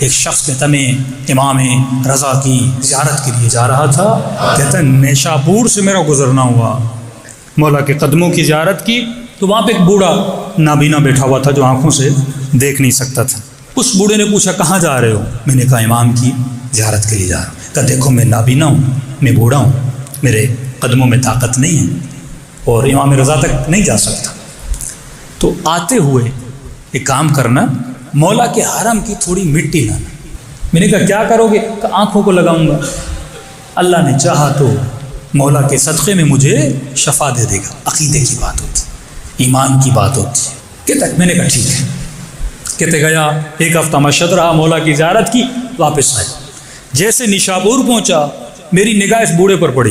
ایک شخص کہتا میں امام رضا کی زیارت کے لیے جا رہا تھا، کہتا ہے نیشاپور سے میرا گزرنا ہوا، مولا کے قدموں کی زیارت کی، تو وہاں پہ ایک بوڑھا نابینا بیٹھا ہوا تھا جو آنکھوں سے دیکھ نہیں سکتا تھا۔ اس بوڑھے نے پوچھا کہاں جا رہے ہو؟ میں نے کہا امام کی زیارت کے لیے جا رہا ہوں۔ کہا دیکھو میں نابینا ہوں، میں بوڑھا ہوں، میرے قدموں میں طاقت نہیں ہے اور امام رضا تک نہیں جا سکتا، تو آتے ہوئے ایک کام کرنا، مولا کے حرم کی تھوڑی مٹی لانا۔ میں نے کہا کیا کرو گے؟ کہ آنکھوں کو لگاؤں گا، اللہ نے چاہا تو مولا کے صدقے میں مجھے شفا دے دے گا۔ عقیدے کی بات ہوتی، ایمان کی بات ہوتی ہے۔ کہتا میں نے کہا ٹھیک ہے۔ کہتے گیا، ایک ہفتہ مشہد رہا، مولا کی زیارت کی، واپس آئے۔ جیسے نشاپور پہنچا میری نگاہ اس بوڑھے پر پڑی۔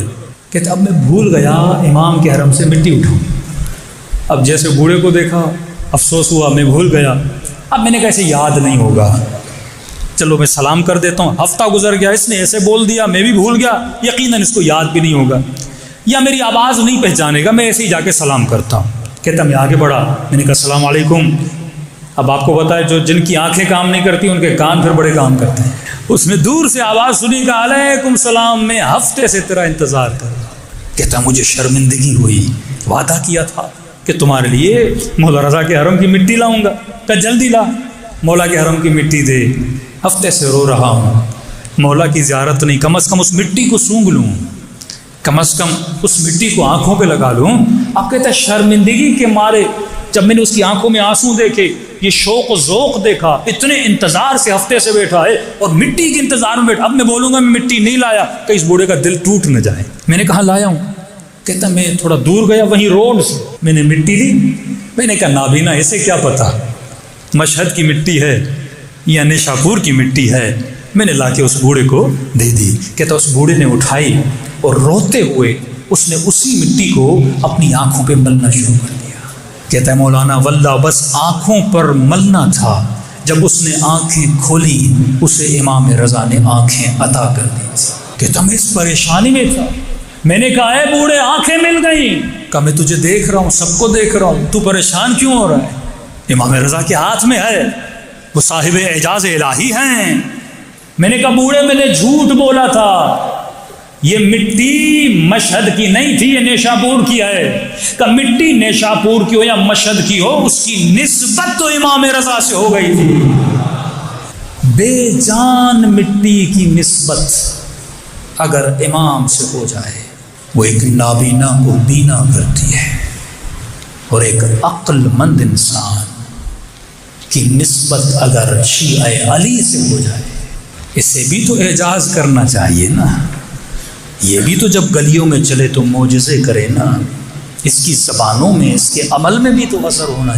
کہتے اب میں بھول گیا امام کے حرم سے مٹی اٹھاؤں۔ اب جیسے بوڑھے کو دیکھا افسوس ہوا، میں بھول گیا۔ اب میں نے کہا ایسے یاد نہیں ہوگا، چلو میں سلام کر دیتا ہوں۔ ہفتہ گزر گیا، اس نے ایسے بول دیا، میں بھی بھول گیا، یقیناً اس کو یاد بھی نہیں ہوگا یا میری آواز نہیں پہچانے گا، میں ایسے ہی جا کے سلام کرتا ہوں۔ کہتا میں آگے بڑھا، میں نے کہا السلام علیکم۔ اب آپ کو پتا ہے جو جن کی آنکھیں کام نہیں کرتی ان کے کان پھر بڑے کام کرتے ہیں۔ اس نے دور سے آواز سنی، کہا علیکم السلام، میں ہفتے سے تیرا انتظار کر رہا۔ کہتا مجھے شرمندگی ہوئی، وعدہ کیا تھا کہ تمہارے لیے مولا رضا کے حرم کی مٹی لاؤں گا، کہ جلدی لا، مولا کے حرم کی مٹی دے۔ ہفتے سے رو رہا ہوں، مولا کی زیارت نہیں، کم از کم اس مٹی کو سونگھ لوں، کم از کم اس مٹی کو آنکھوں پہ لگا لوں۔ اب کہتا ہے شرمندگی کے مارے جب میں نے اس کی آنکھوں میں آنسو دیکھے، یہ شوق و ذوق دیکھا، اتنے انتظار سے ہفتے سے بیٹھا ہے اور مٹی کے انتظار میں بیٹھا، اب میں بولوں گا میں مٹی نہیں لایا کہ اس بوڑھے کا دل ٹوٹ نہ جائے۔ میں نے کہا لایا ہوں۔ کہتا میں تھوڑا دور گیا، وہیں روڈ سے میں نے مٹی لی۔ میں نے کہا نابینا اسے کیا پتا مشہد کی مٹی ہے یا نیشاپور کی مٹی ہے، میں نے لا کے اس بوڑھے کو دے دی۔ کہتا اس بوڑھے نے اٹھائی اور روتے ہوئے اس نے اسی مٹی کو اپنی آنکھوں پہ ملنا شروع کر دیا۔ کہتا ہے مولانا واللہ بس آنکھوں پر ملنا تھا، جب اس نے آنکھیں کھولی اسے امام رضا نے آنکھیں عطا کر دی تھی۔ کہتا میں اس پریشانی میں تھا، میں نے کہا اے بوڑھے آنکھیں مل گئیں۔ کہا میں تجھے دیکھ رہا ہوں، سب کو دیکھ رہا ہوں، تو پریشان کیوں ہو رہا ہے؟ امام رضا کے ہاتھ میں ہے، وہ صاحب اعجاز الہی ہیں۔ میں نے کہا بوڑھے میں نے جھوٹ بولا تھا، یہ مٹی مشہد کی نہیں تھی، یہ نیشاپور کی ہے۔ کہ مٹی نیشاپور کی ہو یا مشہد کی ہو، اس کی نسبت تو امام رضا سے ہو گئی تھی۔ بے جان مٹی کی نسبت اگر امام سے ہو جائے، وہ ایک نابینا کو بینا کرتی ہے، اور ایک عقل مند انسان کی نسبت اگر شیعہ علی سے ہو جائے، اسے بھی تو اعجاز کرنا چاہیے نا، یہ بھی تو جب گلیوں میں چلے تو معجزے کرے نا، اس کی زبانوں میں، اس کے عمل میں بھی تو اثر ہونا چاہیے۔